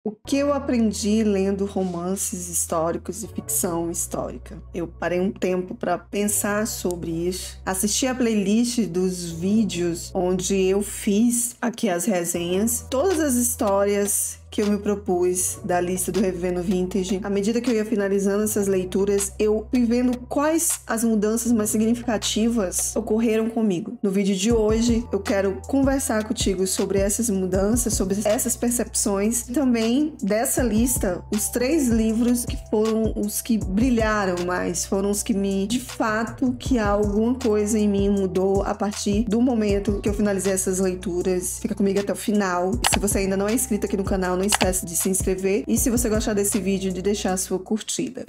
O que eu aprendi lendo romances históricos e ficção histórica? Eu parei um tempo para pensar sobre isso. Assisti a playlist dos vídeos onde eu fiz aqui as resenhas. Todas as histórias que eu me propus da lista do Revivendo Vintage. À medida que eu ia finalizando essas leituras, eu fui vendo quais as mudanças mais significativas ocorreram comigo. No vídeo de hoje, eu quero conversar contigo sobre essas mudanças, sobre essas percepções. Também, dessa lista, os 3 livros que foram os que brilharam mais, foram os que de fato, que alguma coisa em mim mudou a partir do momento que eu finalizei essas leituras. Fica comigo até o final. Se você ainda não é inscrito aqui no canal, não esquece de se inscrever e, se você gostar desse vídeo, de deixar a sua curtida.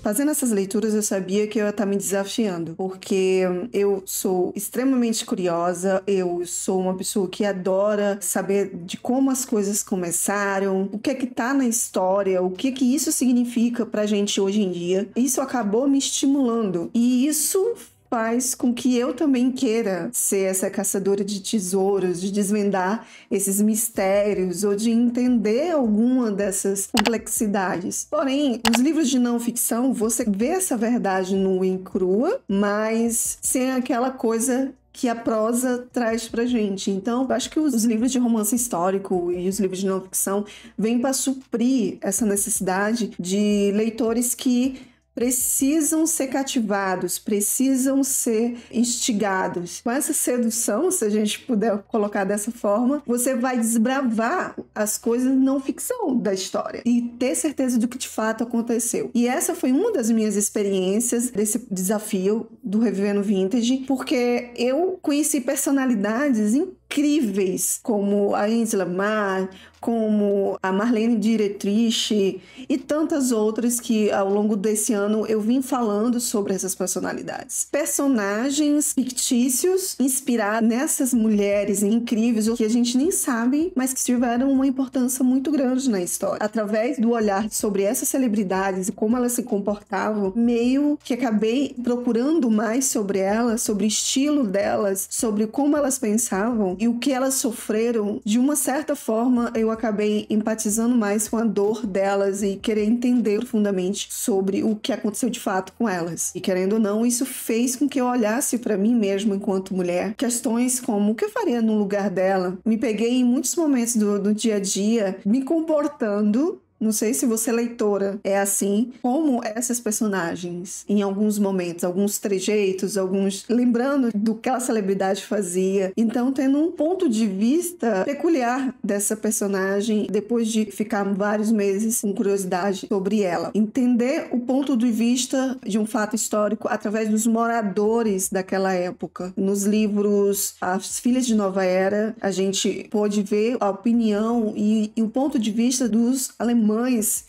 Fazendo essas leituras, eu sabia que eu ia estar me desafiando, porque eu sou extremamente curiosa, eu sou uma pessoa que adora saber de como as coisas começaram, o que é que tá na história, o que é que isso significa pra gente hoje em dia. Isso acabou me estimulando, e isso faz com que eu também queira ser essa caçadora de tesouros, de desvendar esses mistérios ou de entender alguma dessas complexidades. Porém, nos livros de não ficção, você vê essa verdade nua e crua, mas sem aquela coisa que a prosa traz pra gente. Então, eu acho que os livros de romance histórico e os livros de não ficção vêm para suprir essa necessidade de leitores que precisam ser cativados, precisam ser instigados. Com essa sedução, se a gente puder colocar dessa forma, você vai desbravar as coisas não ficção da história e ter certeza do que de fato aconteceu. E essa foi uma das minhas experiências desse desafio do Revivendo Vintage, porque eu conheci personalidades incríveis, como a Angela Mar, como a Marlene Dietrich e tantas outras que ao longo desse ano eu vim falando sobre essas personalidades. Personagens fictícios inspirados nessas mulheres incríveis, que a gente nem sabe, mas que tiveram uma importância muito grande na história. Através do olhar sobre essas celebridades e como elas se comportavam, meio que acabei procurando mais sobre elas, sobre o estilo delas, sobre como elas pensavam e o que elas sofreram. De uma certa forma, eu acabei empatizando mais com a dor delas e querer entender profundamente sobre o que aconteceu de fato com elas. E querendo ou não, isso fez com que eu olhasse para mim mesma enquanto mulher. Questões como o que eu faria no lugar dela. Me peguei em muitos momentos do dia a dia me comportando. Não sei se você, leitora, é assim, como essas personagens, em alguns momentos, alguns trejeitos, lembrando do que a celebridade fazia. Então, tendo um ponto de vista peculiar dessa personagem, depois de ficar vários meses com curiosidade sobre ela. Entender o ponto de vista de um fato histórico através dos moradores daquela época. Nos livros As Filhas de Nova Era, a gente pôde ver a opinião e o ponto de vista dos alemães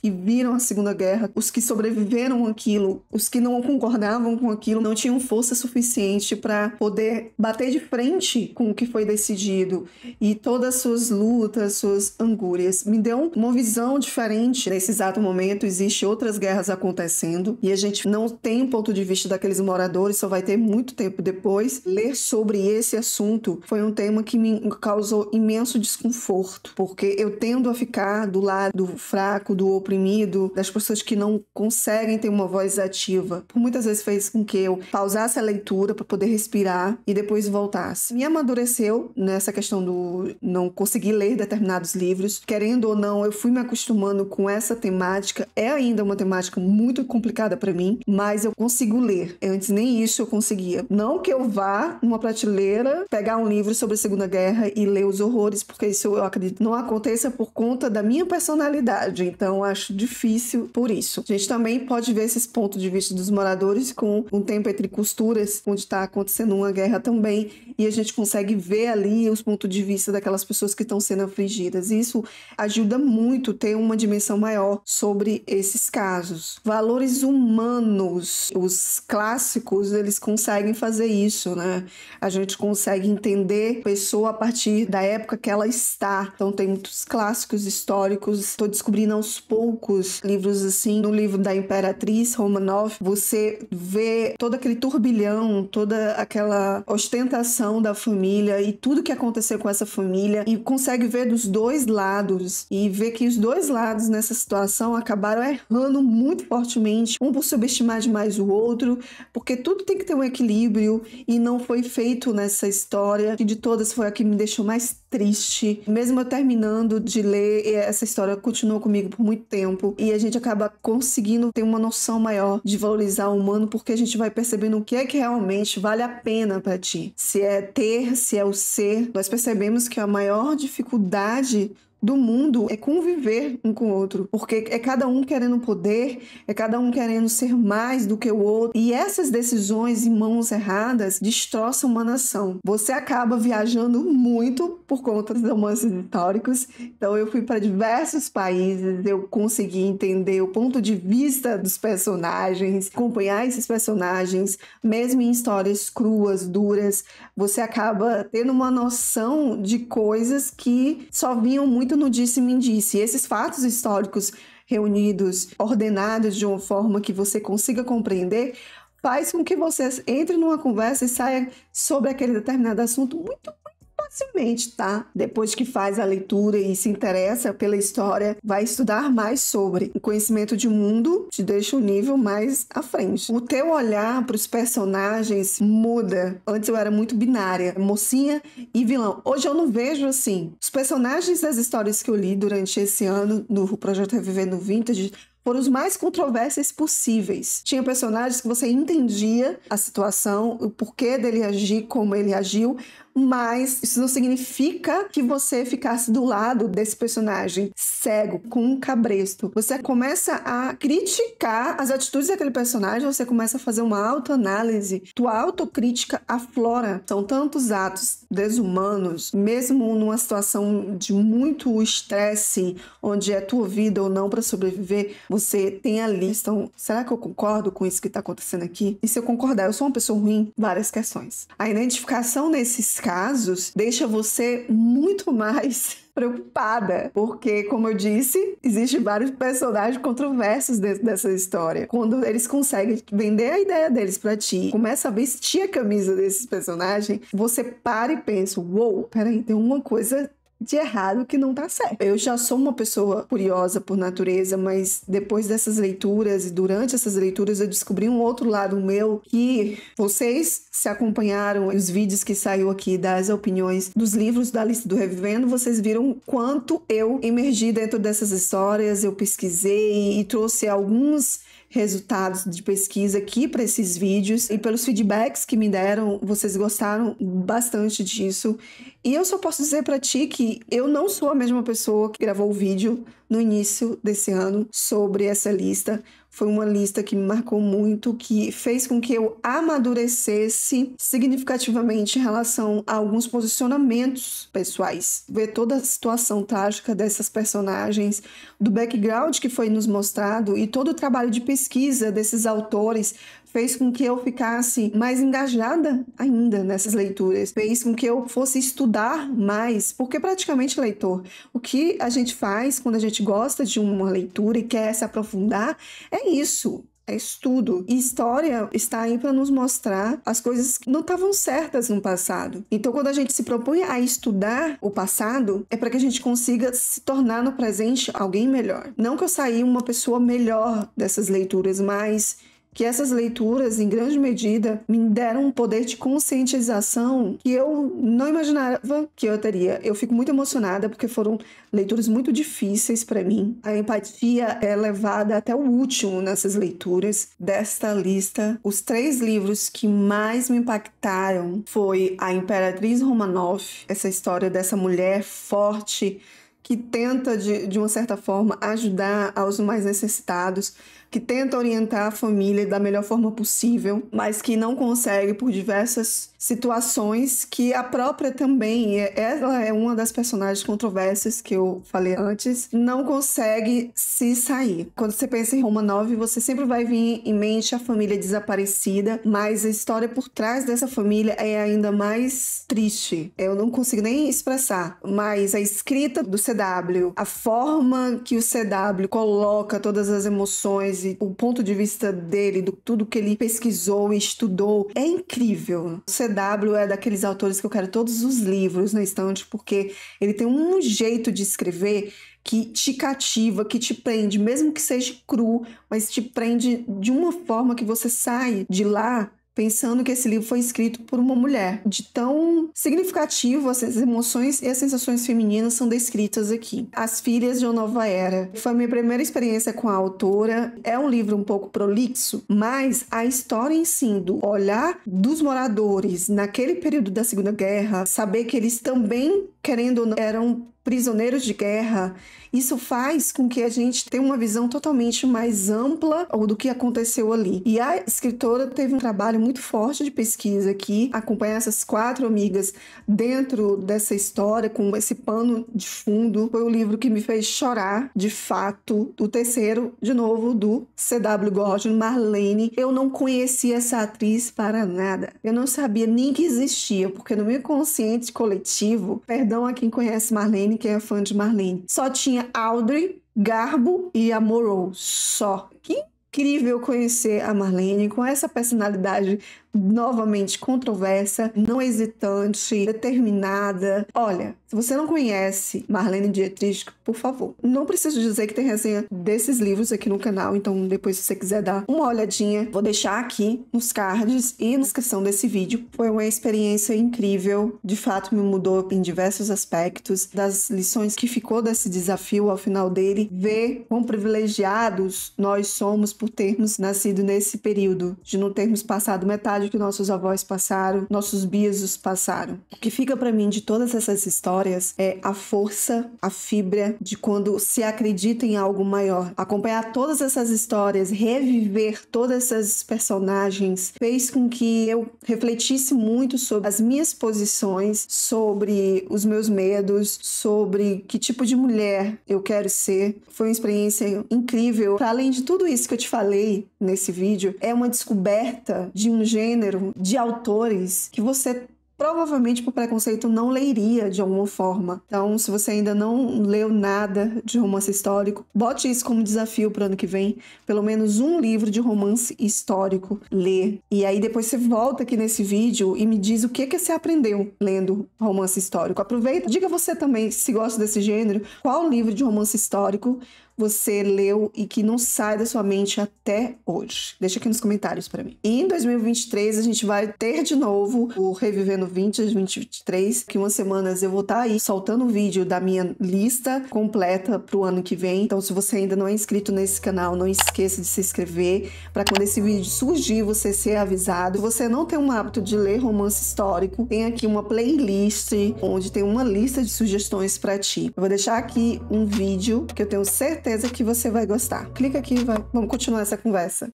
que viram a Segunda Guerra, os que sobreviveram àquilo, os que não concordavam com aquilo, não tinham força suficiente para poder bater de frente com o que foi decidido e todas as suas lutas, suas angúrias. Me deu uma visão diferente. Nesse exato momento, existem outras guerras acontecendo e a gente não tem ponto de vista daqueles moradores, só vai ter muito tempo depois. Ler sobre esse assunto foi um tema que me causou imenso desconforto, porque eu tendo a ficar do lado do fraco, do oprimido, das pessoas que não conseguem ter uma voz ativa. Por muitas vezes fez com que eu pausasse a leitura para poder respirar e depois voltasse. Me amadureceu nessa questão do não conseguir ler determinados livros. Querendo ou não, eu fui me acostumando com essa temática. É ainda uma temática muito complicada para mim, mas eu consigo ler. Antes nem isso eu conseguia. Não que eu vá numa prateleira, pegar um livro sobre a Segunda Guerra e ler os horrores, porque isso eu acredito não aconteça por conta da minha personalidade. Então, acho difícil por isso. A gente também pode ver esses pontos de vista dos moradores com um tempo entre costuras, onde está acontecendo uma guerra também, e a gente consegue ver ali os pontos de vista daquelas pessoas que estão sendo afligidas. E isso ajuda muito ter uma dimensão maior sobre esses casos. Valores humanos, os clássicos, eles conseguem fazer isso, né? A gente consegue entender a pessoa a partir da época que ela está. Então, tem muitos clássicos históricos. Estou descobrindo descobrindo aos poucos livros assim. No livro da Imperatriz Romanov, você vê todo aquele turbilhão, toda aquela ostentação da família e tudo que aconteceu com essa família, e consegue ver dos dois lados e ver que os dois lados nessa situação acabaram errando muito fortemente, um por subestimar demais o outro, porque tudo tem que ter um equilíbrio e não foi feito nessa história, que de todas foi a que me deixou mais triste. Mesmo eu terminando de ler, essa história continuou comigo por muito tempo e a gente acaba conseguindo ter uma noção maior de valorizar o humano, porque a gente vai percebendo o que é que realmente vale a pena para ti. Se é ter, se é o ser. Nós percebemos que a maior dificuldade do mundo é conviver um com o outro, porque é cada um querendo poder, é cada um querendo ser mais do que o outro, e essas decisões em mãos erradas destroçam uma nação. Você acaba viajando muito por conta dos romances históricos, então eu fui para diversos países, eu consegui entender o ponto de vista dos personagens, acompanhar esses personagens, mesmo em histórias cruas, duras, você acaba tendo uma noção de coisas que só vinham muito no disse-me-disse. E esses fatos históricos reunidos, ordenados de uma forma que você consiga compreender, faz com que você entre numa conversa e saia sobre aquele determinado assunto muito facilmente, tá? Depois que faz a leitura e se interessa pela história, vai estudar mais sobre. O conhecimento de mundo te deixa um nível mais à frente. O teu olhar para os personagens muda. Antes eu era muito binária, mocinha e vilão. Hoje eu não vejo assim. Os personagens das histórias que eu li durante esse ano no projeto Revivendo Vintage foram os mais controversos possíveis. Tinha personagens que você entendia a situação, o porquê dele agir como ele agiu, mas isso não significa que você ficasse do lado desse personagem cego, com um cabresto. Você começa a criticar as atitudes daquele personagem, você começa a fazer uma autoanálise, tua autocrítica aflora. São tantos atos desumanos, mesmo numa situação de muito estresse, onde é tua vida ou não para sobreviver, você tem ali, então, será que eu concordo com isso que está acontecendo aqui? E se eu concordar, eu sou uma pessoa ruim? Várias questões. A identificação nesses casos deixa você muito mais preocupada, porque, como eu disse, existem vários personagens controversos dentro dessa história. Quando eles conseguem vender a ideia deles pra ti, começa a vestir a camisa desses personagens, você para e pensa, uou, peraí, tem uma coisa de errado que não tá certo. Eu já sou uma pessoa curiosa por natureza, mas depois dessas leituras e durante essas leituras eu descobri um outro lado meu, que vocês se acompanharam os vídeos que saiu aqui das opiniões dos livros da lista do Revivendo, vocês viram quanto eu emergi dentro dessas histórias, eu pesquisei e trouxe alguns resultados de pesquisa aqui para esses vídeos, e pelos feedbacks que me deram, vocês gostaram bastante disso. E eu só posso dizer para ti que eu não sou a mesma pessoa que gravou o vídeo no início desse ano sobre essa lista. Foi uma lista que me marcou muito, que fez com que eu amadurecesse significativamente em relação a alguns posicionamentos pessoais. Ver toda a situação trágica dessas personagens, do background que foi nos mostrado e todo o trabalho de pesquisa desses autores fez com que eu ficasse mais engajada ainda nessas leituras, fez com que eu fosse estudar mais, porque praticamente, leitor, o que a gente faz quando a gente gosta de uma leitura e quer se aprofundar é isso. É estudo. E história está aí para nos mostrar as coisas que não estavam certas no passado. Então, quando a gente se propõe a estudar o passado, é para que a gente consiga se tornar no presente alguém melhor. Não que eu saia uma pessoa melhor dessas leituras, mas que essas leituras, em grande medida, me deram um poder de conscientização que eu não imaginava que eu teria. Eu fico muito emocionada porque foram leituras muito difíceis para mim. A empatia é levada até o último nessas leituras desta lista. Os 3 livros que mais me impactaram foi A Imperatriz Romanov, essa história dessa mulher forte que tenta, de uma certa forma, ajudar aos mais necessitados, que tenta orientar a família da melhor forma possível, mas que não consegue por diversas situações, que a própria também, ela é uma das personagens controversas que eu falei antes, não consegue se sair. Quando você pensa em Romanov, você sempre vai vir em mente a família desaparecida, mas a história por trás dessa família é ainda mais triste. Eu não consigo nem expressar, mas a escrita do CW, a forma que o CW coloca todas as emoções e o ponto de vista dele, do tudo que ele pesquisou e estudou, é incrível. O CW é daqueles autores que eu quero todos os livros na estante, porque ele tem um jeito de escrever que te cativa, que te prende, mesmo que seja cru, mas te prende de uma forma que você sai de lá pensando que esse livro foi escrito por uma mulher. De tão significativo, as emoções e as sensações femininas são descritas aqui. As Filhas de uma Nova Era. Foi a minha primeira experiência com a autora. É um livro um pouco prolixo, mas a história em si, do olhar dos moradores naquele período da Segunda Guerra, saber que eles também, querendo ou não, eram prisioneiros de guerra, isso faz com que a gente tenha uma visão totalmente mais ampla do que aconteceu ali. E a escritora teve um trabalho muito forte de pesquisa aqui, acompanhar essas 4 amigas dentro dessa história, com esse pano de fundo. Foi o livro que me fez chorar, de fato. O terceiro, de novo, do C.W. Gordon, Marlene. Eu não conhecia essa atriz para nada. Eu não sabia nem que existia, porque no meu consciente coletivo, perdão a quem conhece Marlene, quem é fã de Marlene, só tinha Audrey, Garbo e a Morrow, só. Que incrível conhecer a Marlene com essa personalidade novamente controversa, não hesitante, determinada. Olha, se você não conhece Marlene Dietrich, por favor, não preciso dizer que tem resenha desses livros aqui no canal, então depois se você quiser dar uma olhadinha, vou deixar aqui nos cards e na descrição desse vídeo. Foi uma experiência incrível, de fato me mudou em diversos aspectos, das lições que ficou desse desafio ao final dele, ver quão privilegiados nós somos por termos nascido nesse período, de não termos passado metade que nossos avós passaram, nossos bisos passaram. O que fica para mim de todas essas histórias é a força, a fibra de quando se acredita em algo maior. Acompanhar todas essas histórias, reviver todas essas personagens, fez com que eu refletisse muito sobre as minhas posições, sobre os meus medos, sobre que tipo de mulher eu quero ser. Foi uma experiência incrível. Para além de tudo isso que eu te falei nesse vídeo, é uma descoberta de um gênero, de autores que você provavelmente por preconceito não leria de alguma forma. Então, se você ainda não leu nada de romance histórico, bote isso como desafio para o ano que vem, pelo menos um livro de romance histórico, ler. E aí depois você volta aqui nesse vídeo e me diz o que você aprendeu lendo romance histórico. Aproveita, diga você também, se gosta desse gênero, qual livro de romance histórico você leu e que não sai da sua mente até hoje. Deixa aqui nos comentários para mim. E em 2023 a gente vai ter de novo o Revivendo Vintage 2023, que umas semanas eu vou estar aí soltando o vídeo da minha lista completa pro ano que vem. Então, se você ainda não é inscrito nesse canal, não esqueça de se inscrever para quando esse vídeo surgir você ser avisado. Se você não tem um hábito de ler romance histórico, tem aqui uma playlist onde tem uma lista de sugestões para ti. Eu vou deixar aqui um vídeo que eu tenho certeza que você vai gostar. Clica aqui e vamos continuar essa conversa.